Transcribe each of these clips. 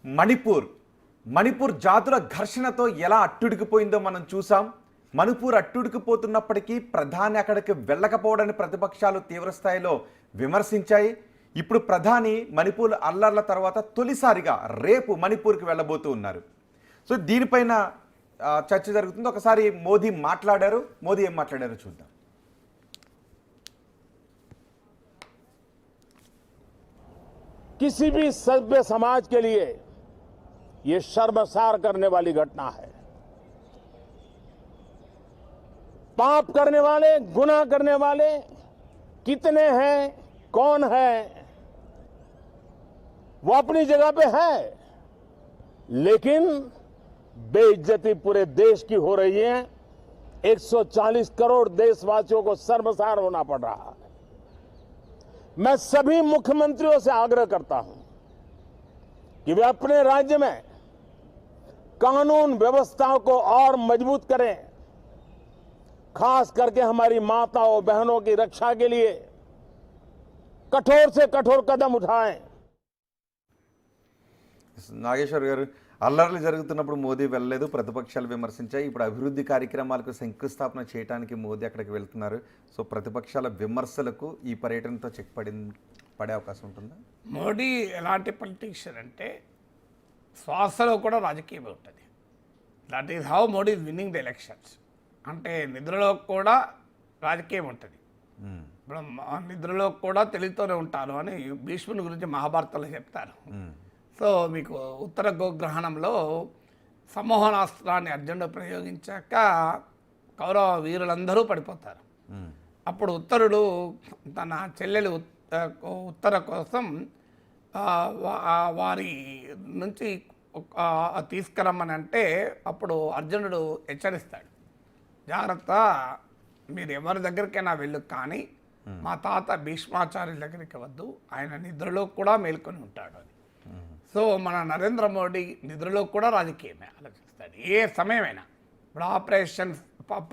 మణిపూర్ జాతుల ఘర్షణతో ఎలా అట్టుడికిపోయిందో మనం చూసాం. మణిపూర్ అట్టుడికిపోతున్నప్పటికీ ప్రధాని అక్కడికి వెళ్ళకపోవడాన్ని ప్రతిపక్షాలు తీవ్రస్థాయిలో విమర్శించాయి. ఇప్పుడు ప్రధాని మణిపూర్ అల్లర్ల తర్వాత తొలిసారిగా రేపు మణిపూర్కి వెళ్ళబోతూ ఉన్నారు. సో దీనిపైన చర్చ జరుగుతుంది. ఒకసారి మోదీ మాట్లాడారు. మోదీ ఏం మాట్లాడారో చూద్దాం. किसी भी सभ्य समाज के लिए ये शर्मसार करने वाली घटना है। पाप करने वाले, गुनाह करने वाले कितने हैं, कौन है, वो अपनी जगह पे है, लेकिन बेइज्जती पूरे देश की हो रही है। 140 करोड़ देशवासियों को शर्मसार होना पड़ रहा है। मैं सभी मुख्यमंत्रियों से आग्रह करता हूं कि वे अपने राज्य में कानून व्यवस्थाओं को और मजबूत करें, खास करके हमारी माताओं बहनों की रक्षा के लिए कठोर से कठोर कदम उठाएं। నాగేశ్వర్ గారు, అల్లర్లు జరుగుతున్నప్పుడు మోదీ వెళ్ళలేదు, ప్రతిపక్షాలు విమర్శించాయి. ఇప్పుడు అభివృద్ధి కార్యక్రమాలకు శంకుస్థాపన చేయడానికి మోదీ అక్కడికి వెళ్తున్నారు. సో ప్రతిపక్షాల విమర్శలకు ఈ పర్యటనతో చెక్ పడే అవకాశం ఉంటుందా? మోడీ ఎలాంటి పొలిటీషియన్ అంటే శ్వాసలో కూడా రాజకీయం ఉంటుంది. That is how Modi is winnowing the elections. అంటే నిద్రలో కూడా రాజకీయం ఉంటుంది. ఇప్పుడు నిద్రలో కూడా తెలివితోనే ఉంటారు అని భీష్ముని గురించి మహాభారతంలో చెప్తారు. సో మీకు ఉత్తర గోగ్రహణంలో సమ్మోహనాస్త్రాన్ని అర్జునుడు ప్రయోగించాక కౌరవ వీరులందరూ పడిపోతారు. అప్పుడు ఉత్తరుడు తన చెల్లెలు ఉత్తర కోసం వారి నుంచి తీసుకురమ్మని అంటే అప్పుడు అర్జునుడు హెచ్చరిస్తాడు, జాగ్రత్త, మీరు ఎవరి దగ్గరికైనా వెళ్ళు, కానీ మా తాత భీష్మాచార్యుల దగ్గరికి వద్దు, ఆయన నిద్రలో కూడా మేల్కొని ఉంటాడు అని. సో మన నరేంద్ర మోడీ నిద్రలో కూడా రాజకీయమే ఆలోచిస్తాడు, ఏ సమయమైనా. ఇప్పుడు ఆపరేషన్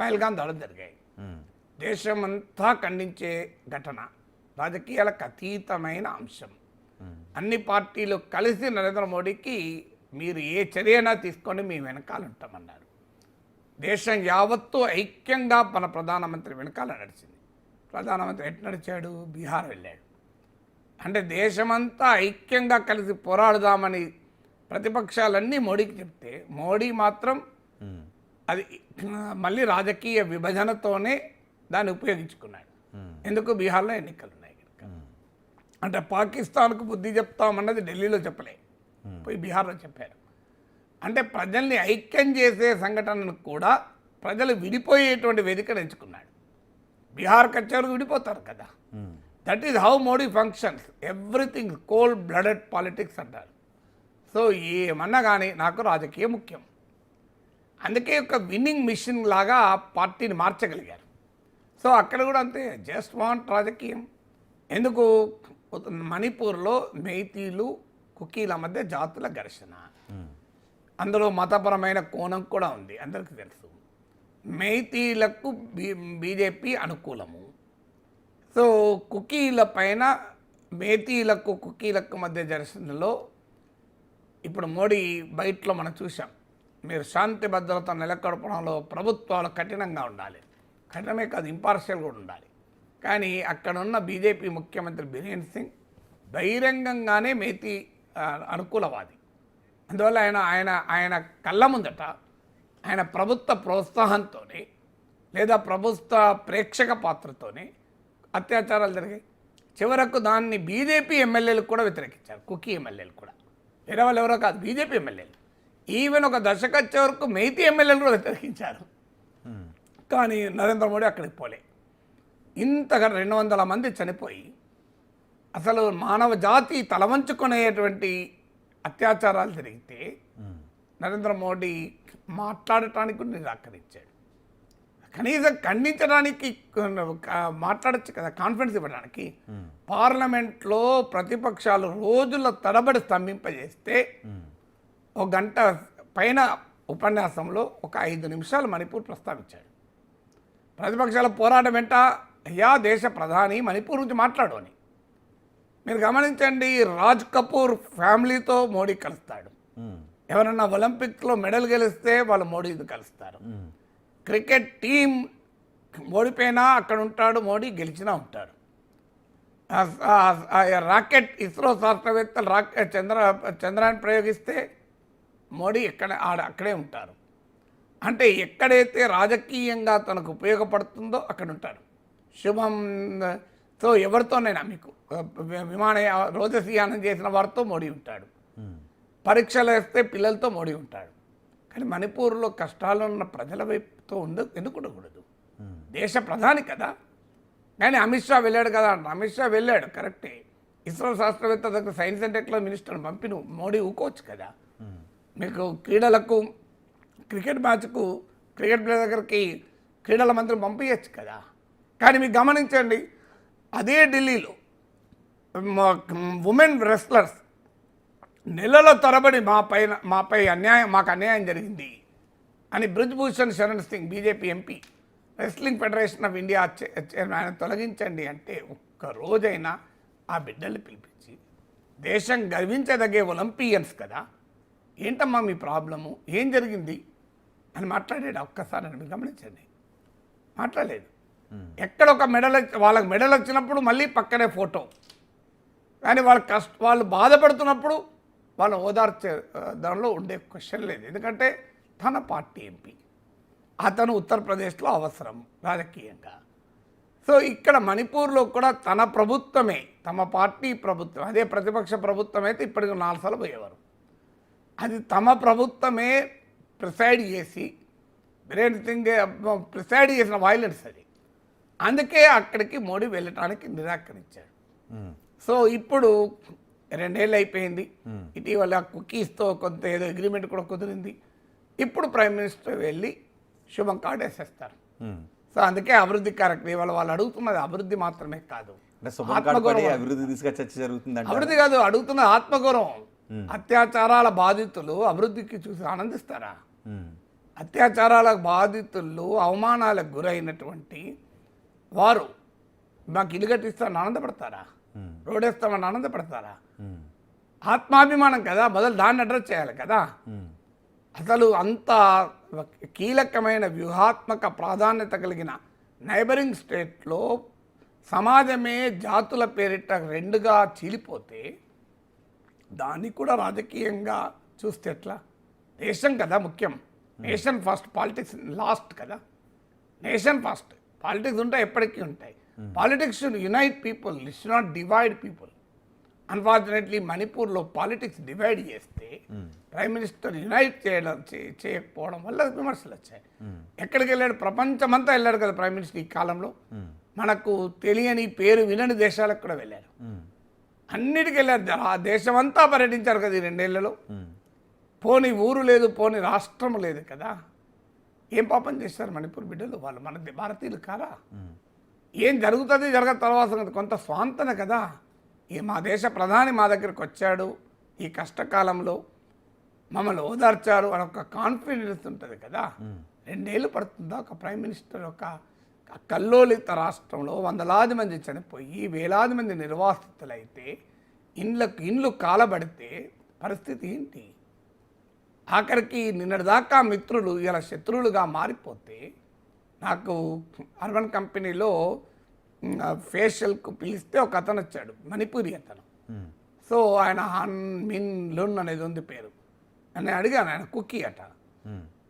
పహల్గాం దాడులు జరిగాయి, దేశమంతా ఖండించే ఘటన, రాజకీయాలకు అతీతమైన అంశం. అన్ని పార్టీలు కలిసి నరేంద్ర మోడీకి మీరు ఏ చర్యనా తీసుకొని మీ వెనకాల ఉంటామన్నారు. దేశం యావత్తూ ఐక్యంగా మన ప్రధానమంత్రి వెనకాల నడిచింది. ప్రధానమంత్రి ఎటు నడిచాడు? బీహార్ వెళ్ళాడు. అంటే దేశమంతా ఐక్యంగా కలిసి పోరాడుదామని ప్రతిపక్షాలన్నీ మోడీకి చెప్తే మోడీ మాత్రం అది మళ్ళీ రాజకీయ విభజనతోనే దాన్ని ఉపయోగించుకున్నాడు. ఎందుకు? బీహార్లో ఎన్నికలు ఉన్నాయి కనుక. అంటే పాకిస్తాన్కు బుద్ధి చెప్తామన్నది ఢిల్లీలో చెప్పలే, పోయి బీహార్లో చెప్పారు. అంటే ప్రజల్ని ఐక్యం చేసే సంఘటనను కూడా ప్రజలు విడిపోయేటువంటి వేదికను ఎంచుకున్నాడు. బీహార్కి వచ్చేవారు విడిపోతారు కదా. That is how Modi functions. Everything cold blooded politics అంటారు. సో ఏమన్నా కానీ నాకు రాజకీయం ముఖ్యం. అందుకే ఒక విన్నింగ్ మిషన్ లాగా పార్టీని మార్చగలిగారు. సో అక్కడ కూడా అంతే, జస్ట్ వాంట్ రాజకీయం. ఎందుకు? మణిపూర్లో మెయితీలు కుకీల మధ్య జాతుల ఘర్షణ, అందులో మతపరమైన కోణం కూడా ఉంది, అందరికీ తెలుసు. మెయితీలకు బీజేపీ అనుకూలము. సో కుకీల పైన మేతీలకు కుకీలకు మధ్య ఘర్షణలో ఇప్పుడు మోడీ బయటలో మనం చూసాం. మీరు శాంతి భద్రత నెలకొల్పడంలో ప్రభుత్వాలు కఠినంగా ఉండాలి, కఠినమే కాదు ఇంపార్షియల్ కూడా ఉండాలి. కానీ అక్కడ ఉన్న బీజేపీ ముఖ్యమంత్రి బీరేన్ సింగ్ బహిరంగంగానే మేతీ అనుకూలవాది. అందువల్ల ఆయన కళ్ళ ముందట ఆయన ప్రభుత్వ ప్రోత్సాహంతోనే లేదా ప్రభుత్వ ప్రేక్షక పాత్రతోనే అత్యాచారాలు జరిగాయి. చివరకు దాన్ని బీజేపీ ఎమ్మెల్యేలకు కూడా వ్యతిరేకించారు, కుకీ ఎమ్మెల్యేలు కూడా, వేరే వాళ్ళు ఎవరో కాదు, బీజేపీ ఎమ్మెల్యేలు. ఈవెన్ ఒక దశకు వచ్చే వరకు మెయితీ ఎమ్మెల్యేలు కూడా వ్యతిరేకించారు. కానీ నరేంద్ర మోడీ అక్కడికి పోలే. ఇంతగా 200 మంది చనిపోయి అసలు మానవ జాతి తలవంచుకునేటువంటి అత్యాచారాలు జరిగితే నరేంద్ర మోడీ మాట్లాడటానికి కూడా నిరాకరించాడు. కనీసం ఖండించడానికి మాట్లాడచ్చు కదా, కాన్ఫిడెన్స్ ఇవ్వడానికి. పార్లమెంట్లో ప్రతిపక్షాలు రోజుల తరబడి స్తంభింపజేస్తే 1 గంట పైన ఉపన్యాసంలో ఒక 5 నిమిషాలు మణిపూర్ ప్రస్తావించాడు. ప్రతిపక్షాల పోరాటం వెంట అయ్యా దేశ ప్రధాని మణిపూర్ గురించి మాట్లాడు అని. మీరు గమనించండి, రాజ్ కపూర్ ఫ్యామిలీతో మోడీ కలుస్తాడు, ఎవరన్నా ఒలింపిక్లో మెడల్ గెలిస్తే వాళ్ళు మోడీని కలుస్తారు. క్రికెట్ టీం ఓడిపోయినా అక్కడ ఉంటాడు మోడీ, గెలిచినా ఉంటాడు. రాకెట్ ఇస్రో శాస్త్రవేత్తలు చంద్రాన్ని ప్రయోగిస్తే మోడీ అక్కడే ఉంటారు. అంటే ఎక్కడైతే రాజకీయంగా తనకు ఉపయోగపడుతుందో అక్కడ ఉంటాడు. శుభం సో ఎవరితోనైనా మీకు రోజసీయానం చేసిన వారితో మోడీ ఉంటాడు, పరీక్షలు వేస్తే పిల్లలతో మోడీ ఉంటాడు. కానీ మణిపూర్లో కష్టాలు ఉన్న ప్రజల వైపుతో ఎందుకు ఉండకూడదు? దేశ ప్రధాని కదా. కానీ అమిత్ షా వెళ్ళాడు కదా, అమిత్ షా వెళ్ళాడు కరెక్టే. ఇస్రో శాస్త్రవేత్త దగ్గర సైన్స్ అండ్ టెక్నాలజీ మినిస్టర్ని పంపి నువ్వు మోడీ ఊకోవచ్చు కదా. మీకు క్రీడలకు క్రికెట్ మ్యాచ్కు క్రికెట్ ప్లేయర్ దగ్గరికి క్రీడల మంత్రిని పంపించచ్చు కదా. కానీ మీకు గమనించండి, అదే ఢిల్లీలో ఉమెన్ రెస్లర్స్ నెలల తరబడి మాకు అన్యాయం జరిగింది అని Brijbhushan Sharan Singh BJP MP wrestling federation of India chairman ఆయన తొలగించండి అంటే ఒక్క రోజైనా ఆ బిడ్డల్ని పిలిపించి దేశం గర్వించదగే ఒలింపియన్స్ కదా, ఏంటమ్మా మీ ప్రాబ్లము, ఏం జరిగింది అని మాట్లాడాడు. ఒక్కసారి అని మీరు గమనించండి, మాట్లాడలేదు. ఎక్కడ ఒక వాళ్ళకి మెడల్ వచ్చినప్పుడు మళ్ళీ పక్కనే ఫోటో, కానీ వాళ్ళు బాధపడుతున్నప్పుడు వాళ్ళు ఓదార్చే దానిలో ఉండే క్వశ్చన్ లేదు. ఎందుకంటే తన పార్టీ ఎంపీ, అతను ఉత్తరప్రదేశ్లో అవసరం రాజకీయంగా. సో ఇక్కడ మణిపూర్లో కూడా తన ప్రభుత్వమే, తమ పార్టీ ప్రభుత్వం, అదే ప్రతిపక్ష ప్రభుత్వం అయితే ఇప్పటికి 4 సార్లు పోయేవారు. అది తమ ప్రభుత్వమే ప్రిసైడ్ చేసి ప్రిసైడ్ చేసిన వైలెన్స్ అది. అందుకే అక్కడికి మోడీ వెళ్ళటానికి నిరాకరించాడు. సో ఇప్పుడు 2 ఏళ్ళు అయిపోయింది. ఇటీవల కుకీస్తో కొంత ఏదో అగ్రిమెంట్ కూడా కుదిరింది. ఇప్పుడు ప్రైమ్ మినిస్టర్ వెళ్ళి శుభం కార్డు వేసేస్తారు. సో అందుకే అభివృద్ధి కార్యక్రమం వాళ్ళు అడుగుతున్నది అభివృద్ధి మాత్రమే కాదు, అభివృద్ధి కాదు అడుగుతున్నది ఆత్మగౌరవం. అత్యాచారాల బాధితులు అభివృద్ధికి చూసి ఆనందిస్తారా? అత్యాచారాల బాధితులు అవమానాలకు గురైనటువంటి వారు మాకు ఇల్లు కట్టిస్తామని ఆనందపడతారా? రోడేస్తామని ఆనందపడతారా? ఆత్మాభిమానం కదా, మొదలు దాన్ని అడ్రస్ చేయాలి కదా. అసలు అంత కీలకమైన వ్యూహాత్మక ప్రాధాన్యత కలిగిన నైబరింగ్ స్టేట్లో సమాజమే జాతుల పేరిట 2గా చీలిపోతే దాన్ని కూడా రాజకీయంగా చూస్తే ఎట్లా? నేషన్ కదా ముఖ్యం, నేషన్ ఫస్ట్, పాలిటిక్స్ లాస్ట్ కదా. నేషన్ ఫస్ట్, పాలిటిక్స్ ఉంటాయి, ఎప్పటికీ ఉంటాయి. Politics should unite people, it should not divide people. Unfortunately మణిపూర్లో పాలిటిక్స్ డివైడ్ చేస్తే ప్రైమ్ మినిస్టర్ యునైట్ చేయకపోవడం వల్ల విమర్శలు వచ్చాయి. ఎక్కడికి వెళ్ళాడు? ప్రపంచమంతా వెళ్ళాడు కదా ప్రైమ్ మినిస్టర్ ఈ కాలంలో. మనకు తెలియని పేరు వినని దేశాలకు కూడా వెళ్ళారు, అన్నిటికి వెళ్ళారు. ఆ దేశమంతా పర్యటించారు కదా ఈ 2 ఏళ్లలో. పోని ఊరు లేదు, పోని రాష్ట్రం లేదు కదా. ఏం పాపం చేస్తారు మణిపూర్ బిడ్డలు? వాళ్ళు మన భారతీయులు కారా? ఏం జరుగుతుంది జరగదు తర్వాత కొంత స్వాంతన కదా. మా దేశ ప్రధాని మా దగ్గరికి వచ్చాడు ఈ కష్టకాలంలో, మమ్మల్ని ఓదార్చారు అని ఒక కాన్ఫిడెన్స్ ఉంటుంది కదా. 2 ఏళ్ళు పడుతుందా ఒక ప్రైమ్ మినిస్టర్ ఒక కల్లోలిత రాష్ట్రంలో 100లాది మంది చనిపోయి వేలాది మంది నిర్వాసితులైతే ఇండ్లు కాలబడితే పరిస్థితి ఏంటి? ఆఖరికి నిన్నటిదాకా మిత్రులు ఇలా శత్రువులుగా మారిపోతే, నాకు అర్బన్ కంపెనీలో ఫేషియల్కు పిలిస్తే ఒక అతను వచ్చాడు, మణిపూరి అతను. సో ఆయన హన్ మిన్ లున్ అనేది ఉంది పేరు. అని అడిగాను, ఆయన కుకీ అట.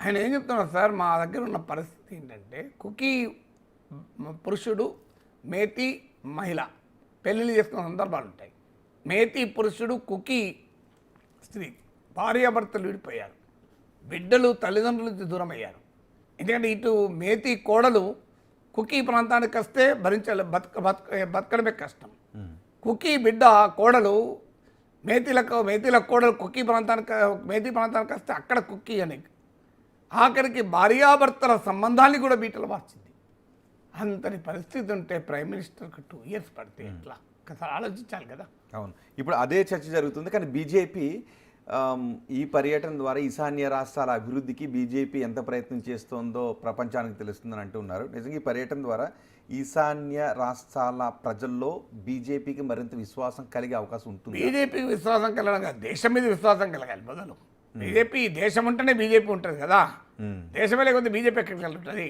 ఆయన ఏం చెప్తున్నారు సార్, మా దగ్గర ఉన్న పరిస్థితి ఏంటంటే కుకీ పురుషుడు, మేతి మహిళ పెళ్ళిళ్ళు చేసుకున్న సందర్భాలు ఉంటాయి. మేతి పురుషుడు, కుకీ స్త్రీ, భార్యాభర్తలు విడిపోయారు, బిడ్డలు తల్లిదండ్రుల నుంచి దూరం అయ్యారు. ఎందుకంటే ఇటు మేతి కోడలు కుకీ ప్రాంతానికి వస్తే బతకడమే కష్టం. కుకీ బిడ్డ కోడలు మేతిల కోడలు మేతి ప్రాంతానికి వస్తే అక్కడ కుకీ అని ఆఖరికి భార్యాభర్తల సంబంధాన్ని కూడా బీటలు మార్చింది. అంతని పరిస్థితి ఉంటే ప్రైమ్ మినిస్టర్కి 2 ఇయర్స్ పడితే ఎట్లా? ఒకసారి ఆలోచించాలి కదా. అవును, ఇప్పుడు అదే చర్చ జరుగుతుంది. కానీ బీజేపీ ఈ పర్యటన ద్వారా ఈశాన్య రాష్ట్రాల అభివృద్ధికి బీజేపీ ఎంత ప్రయత్నం చేస్తోందో ప్రపంచానికి తెలుస్తుందని అంటున్నారు. నిజంగా ఈ పర్యటన ద్వారా ఈశాన్య రాష్ట్రాల ప్రజల్లో బీజేపీకి మరింత విశ్వాసం కలిగే అవకాశం ఉంటుంది. బీజేపీకి విశ్వాసం కలగాలి, దేశం మీద విశ్వాసం కలగాలి. మొదలు బీజేపీ దేశం ఉంటేనే బీజేపీ ఉంటుంది కదా, దేశమే లేకపోతే బీజేపీ ఎక్కడికి వెళ్తుంది?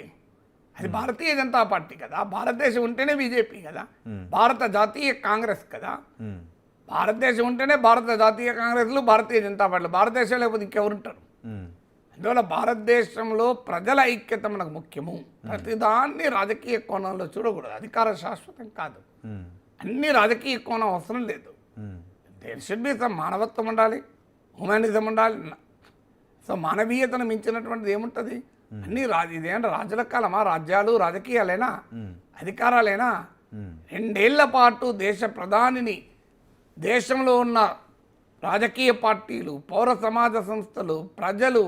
అది భారతీయ జనతా పార్టీ కదా, భారతదేశం ఉంటేనే బీజేపీ కదా, భారత జాతీయ కాంగ్రెస్ కదా, భారతదేశం ఉంటేనే భారత జాతీయ కాంగ్రెస్లు, భారతీయ జనతా పార్టీలు, భారతదేశం లేకపోతే ఇంకెవరుంటారు? అందువల్ల భారతదేశంలో ప్రజల ఐక్యత మనకు ముఖ్యము. ప్రతిదాన్ని రాజకీయ కోణంలో చూడకూడదు. అధికారం శాశ్వతం కాదు, అన్ని రాజకీయ కోణం అవసరం లేదు. దేర్ షుడ్ బి సమ్ మానవత్వం ఉండాలి, హ్యూమానిజం ఉండాలి. సో మానవీయతను మించినటువంటిది ఏముంటుంది? అన్ని ఇదేంటే రాజుల కాలమా? రాజ్యాలు రాజకీయాలేనా? అధికారాలేనా? 2 ఏళ్ల పాటు దేశ ప్రధానిని, దేశంలో ఉన్న రాజకీయ పార్టీలు, పౌర సమాజ సంస్థలు, ప్రజలు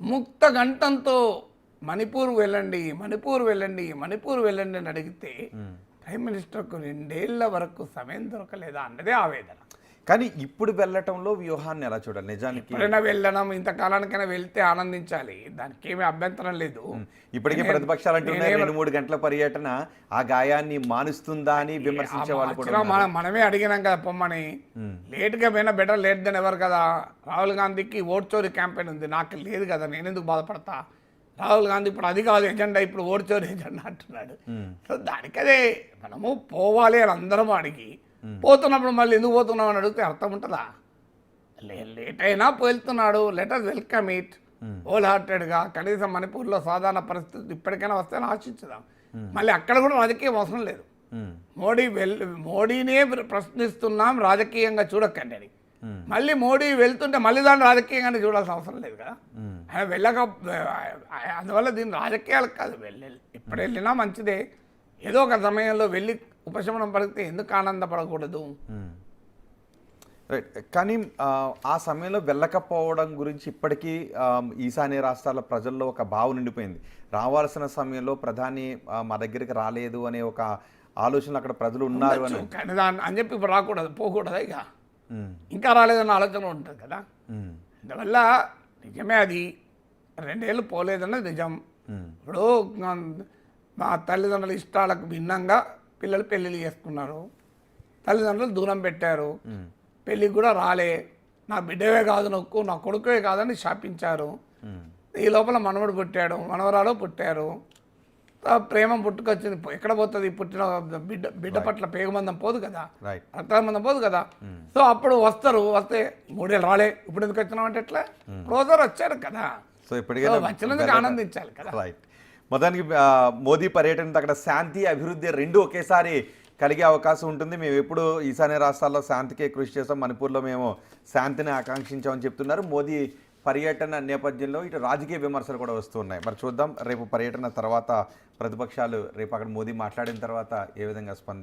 ముక్త గంటంతో మణిపూర్ వెళ్ళండి, మణిపూర్ వెళ్ళండి, మణిపూర్ వెళ్ళండి అని అడిగితే ప్రైమ్ మినిస్టర్కు 2 ఏళ్ల వరకు సమయం దొరకలేదా అన్నదే ఆవేదన. కానీ ఇప్పుడు వెళ్ళటంలో వ్యూహాన్ని ఎలా చూడాలి? నిజానికి ఎప్పుడైనా వెళ్ళడం, ఇంతకాలానికైనా వెళ్తే ఆనందించాలి, దానికి ఏమీ అభ్యంతరం లేదు. ఇప్పటికే ప్రతిపక్షాలు అంటున్నాయి 2-3 గంటల పర్యటన ఆ గాయాన్ని మానుస్తుందా అని విమర్శించే వాళ్ళు కూడా ఉన్నారు. మనమే అడిగినాం కదా పొమ్మని. లేట్గా పోయినా బెటర్ లేట్ దెన్ ఎవర్ కదా. రాహుల్ గాంధీకి ఓట్ చోరీ క్యాంపెయిన్ ఉంది, నాకు లేదు కదా, నేను ఎందుకు బాధపడతా? రాహుల్ గాంధీ ఇప్పుడు అది కాదు ఎజెండా, ఇప్పుడు ఓట్ చోరీ ఎజెండా అంటున్నాడు. సో దానికదే మనము పోవాలి అని అందరం అడిగి, పోతున్నప్పుడు మళ్ళీ ఎందుకు పోతున్నాం అని అడిగితే అర్థం ఉంటుందా? లేట్ అయినా వెళ్తున్నాడు, లెటర్ వెల్కమ్ ఇట్ హోల్ హార్టెడ్గా. కనీసం మణిపూర్లో సాధారణ పరిస్థితి ఇప్పటికైనా వస్తాయని ఆశించుదాం. మళ్ళీ అక్కడ కూడా రాజకీయం అవసరం లేదు. మోడీనే ప్రశ్నిస్తున్నాం, రాజకీయంగా చూడకండి అని. మళ్ళీ మోడీ వెళ్తుంటే మళ్ళీ దాన్ని రాజకీయంగానే చూడాల్సిన అవసరం లేదు కదా. ఆయన వెళ్ళక, అందువల్ల దీన్ని రాజకీయాలు కాదు, ఎప్పుడు వెళ్ళినా మంచిదే. ఏదో ఒక సమయంలో వెళ్ళి ఉపశమనం పడితే ఎందుకు ఆనందపడకూడదు? కానీ ఆ సమయంలో వెళ్ళకపోవడం గురించి ఇప్పటికీ ఈశాన్య రాష్ట్రాల ప్రజల్లో ఒక భావం నిండిపోయింది. రావాల్సిన సమయంలో ప్రధాని మా దగ్గరికి రాలేదు అనే ఒక ఆలోచన అక్కడ ప్రజలు ఉన్నారు అని. కానీ దాన్ని అని చెప్పి ఇప్పుడు రాకూడదు, పోకూడదు, ఇక ఇంకా రాలేదన్న ఆలోచన ఉంటుంది కదా. అందువల్ల నిజమే, అది 2 ఏళ్ళు పోలేదన్నది నిజం. ఇప్పుడు మా తల్లిదండ్రుల ఇష్టాలకు భిన్నంగా పిల్లలు పెళ్ళిళ్ళు చేసుకున్నారు, తల్లిదండ్రులు దూరం పెట్టారు, పెళ్ళికి కూడా రాలే, నా బిడ్డవే కాదు నొక్కు, నా కొడుకువే కాదని శాపించారు. ఈ లోపల మనవడు పుట్టాడు, మనవరాలు పుట్టారు, ప్రేమ పుట్టుకొచ్చింది. ఎక్కడ పోతుంది? పుట్టిన బిడ్డ పట్ల పేగుబంధం పోదు కదా, రక్తబంధం పోదు కదా. సో అప్పుడు వస్తారు, వస్తే 3 ఏళ్ళు రాలే, ఇప్పుడు ఎందుకు వచ్చినాం అంటే ఎట్లా? రోజు వచ్చారు కదా, సో ఇప్పటికైనా వచ్చినందుకు ఆనందించాలి కదా. మొత్తానికి మోదీ పర్యటనతో అక్కడ శాంతి, అభివృద్ధి 2 ఒకేసారి కలిగే అవకాశం ఉంటుంది. మేము ఎప్పుడు ఈశాన్య రాష్ట్రాల్లో శాంతికే కృషి చేస్తాం, మణిపూర్లో మేము శాంతిని ఆకాంక్షించామని చెప్తున్నారు. మోదీ పర్యటన నేపథ్యంలో ఇటు రాజకీయ విమర్శలు కూడా వస్తున్నాయి. మరి చూద్దాం రేపు పర్యటన తర్వాత ప్రతిపక్షాలు రేపు అక్కడ మోదీ మాట్లాడిన తర్వాత ఏ విధంగా